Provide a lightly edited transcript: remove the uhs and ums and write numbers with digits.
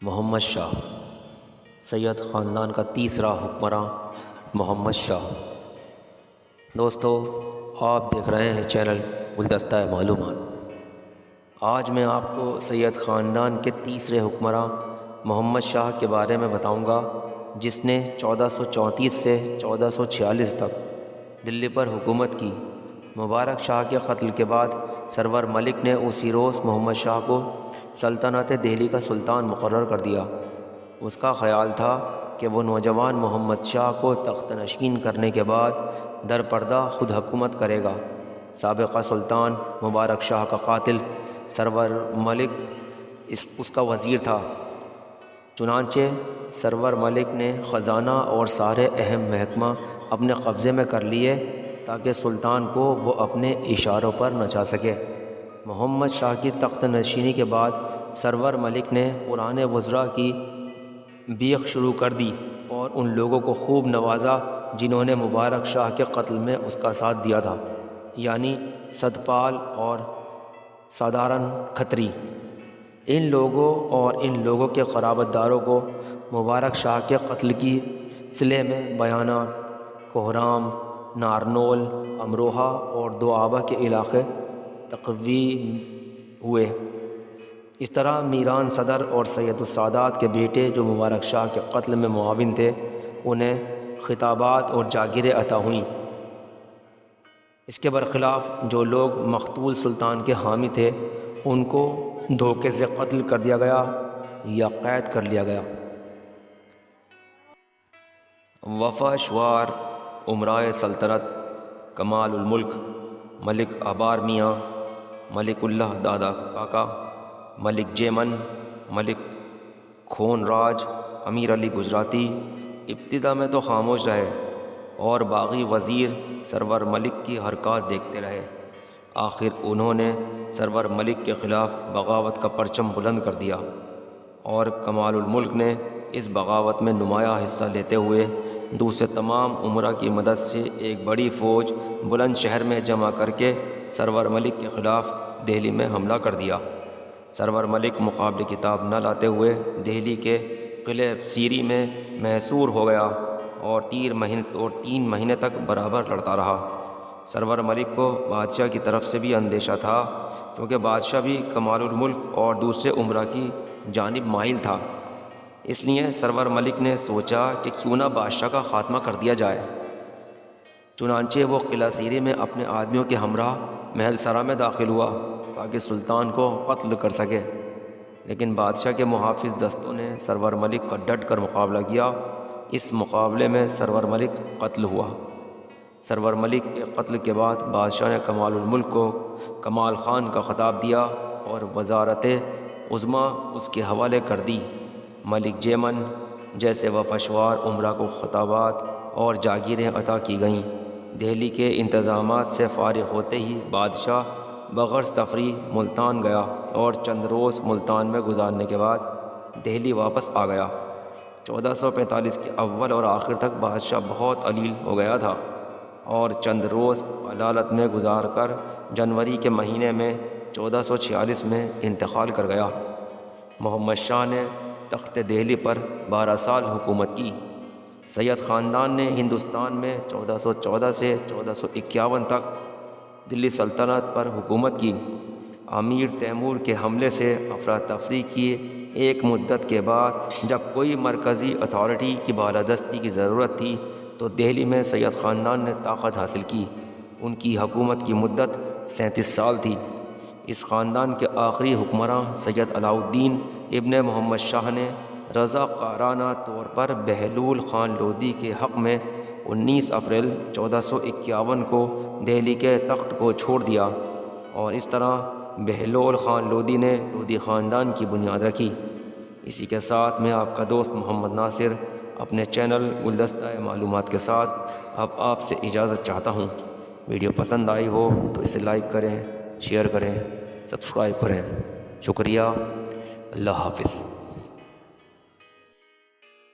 محمد شاہ سید خاندان کا تیسرا حکمراں محمد شاہ۔ دوستو، آپ دیکھ رہے ہیں چینل گلدستہ معلومات۔ آج میں آپ کو سید خاندان کے تیسرے حکمراں محمد شاہ کے بارے میں بتاؤں گا، جس نے 1434 سے 1446 تک دلی پر حکومت کی۔ مبارک شاہ کے قتل کے بعد سرور ملک نے اسی روز محمد شاہ کو سلطنت دہلی کا سلطان مقرر کر دیا۔ اس کا خیال تھا کہ وہ نوجوان محمد شاہ کو تخت نشین کرنے کے بعد در پردہ خود حکومت کرے گا۔ سابقہ سلطان مبارک شاہ کا قاتل سرور ملک اس کا وزیر تھا۔ چنانچہ سرور ملک نے خزانہ اور سارے اہم محکمہ اپنے قبضے میں کر لیے تاکہ سلطان کو وہ اپنے اشاروں پر نچا سکے۔ محمد شاہ کی تخت نشینی کے بعد سرور ملک نے پرانے وزراء کی بیخ شروع کر دی اور ان لوگوں کو خوب نوازا جنہوں نے مبارک شاہ کے قتل میں اس کا ساتھ دیا تھا، یعنی ستپال اور سادھارن کھتری۔ ان لوگوں کے قرابت داروں کو مبارک شاہ کے قتل کی صلح میں بیانہ، کوہرام، نارنول، امروہہ اور دوآبہ کے علاقے تقویم ہوئے۔ اس طرح میران صدر اور سید السادات کے بیٹے جو مبارک شاہ کے قتل میں معاون تھے، انہیں خطابات اور جاگیریں عطا ہوئیں۔ اس کے برخلاف جو لوگ مقتول سلطان کے حامی تھے، ان کو دھوکے سے قتل کر دیا گیا یا قید کر لیا گیا۔ وفا شوار امرائے سلطنت: کمال الملک ملک آبار میاں، ملک اللہ دادا کاکا، ملک جیمن، ملک خون راج، امیر علی گجراتی۔ ابتدا میں تو خاموش رہے اور باغی وزیر سرور ملک کی حرکات دیکھتے رہے۔ آخر انہوں نے سرور ملک کے خلاف بغاوت کا پرچم بلند کر دیا اور کمال الملک نے اس بغاوت میں نمایاں حصہ لیتے ہوئے دوسرے تمام امراء کی مدد سے ایک بڑی فوج بلند شہر میں جمع کر کے سرور ملک کے خلاف دہلی میں حملہ کر دیا۔ سرور ملک مقابلے کتاب نہ لاتے ہوئے دہلی کے قلعہ سیری میں محصور ہو گیا اور 3 مہینے تک برابر لڑتا رہا۔ سرور ملک کو بادشاہ کی طرف سے بھی اندیشہ تھا، کیونکہ بادشاہ بھی کمال الملک اور دوسرے امراء کی جانب مائل تھا۔ اس لیے سرور ملک نے سوچا کہ کیوں نہ بادشاہ کا خاتمہ کر دیا جائے۔ چنانچہ وہ قلعہ سیری میں اپنے آدمیوں کے ہمراہ محل سرا میں داخل ہوا تاکہ سلطان کو قتل کر سکے، لیکن بادشاہ کے محافظ دستوں نے سرور ملک کا ڈٹ کر مقابلہ کیا۔ اس مقابلے میں سرور ملک قتل ہوا۔ سرور ملک کے قتل کے بعد بادشاہ نے کمال الملک کو کمال خان کا خطاب دیا اور وزارت عظمیٰ اس کے حوالے کر دی۔ ملک جیمن جیسے وفاشوار امراء کو خطابات اور جاگیریں عطا کی گئیں۔ دہلی کے انتظامات سے فارغ ہوتے ہی بادشاہ بغرض تفریح ملتان گیا اور چند روز ملتان میں گزارنے کے بعد دہلی واپس آ گیا۔ 1445 کے اول اور آخر تک بادشاہ بہت علیل ہو گیا تھا اور چند روز علالت میں گزار کر جنوری کے مہینے میں 1446 میں انتقال کر گیا۔ محمد شاہ نے تخت دہلی پر 12 سال حکومت کی۔ سید خاندان نے ہندوستان میں 1414 سے 1451 تک دلی سلطنت پر حکومت کی۔ امیر تیمور کے حملے سے افراتفری کی ایک مدت کے بعد جب کوئی مرکزی اتھارٹی کی بالادستی کی ضرورت تھی تو دہلی میں سید خاندان نے طاقت حاصل کی۔ ان کی حکومت کی مدت 37 سال تھی۔ اس خاندان کے آخری حکمراں سید علاء الدین ابن محمد شاہ نے رضاکارانہ طور پر بہلول خان لودھی کے حق میں 19 اپریل 1451 کو دہلی کے تخت کو چھوڑ دیا، اور اس طرح بہلول خان لودھی نے لودھی خاندان کی بنیاد رکھی۔ اسی کے ساتھ میں آپ کا دوست محمد ناصر اپنے چینل گلدستہ معلومات کے ساتھ اب آپ سے اجازت چاہتا ہوں۔ ویڈیو پسند آئی ہو تو اسے لائک کریں، شیئر کریں، سبسکرائب کریں۔ شکریہ۔ اللہ حافظ۔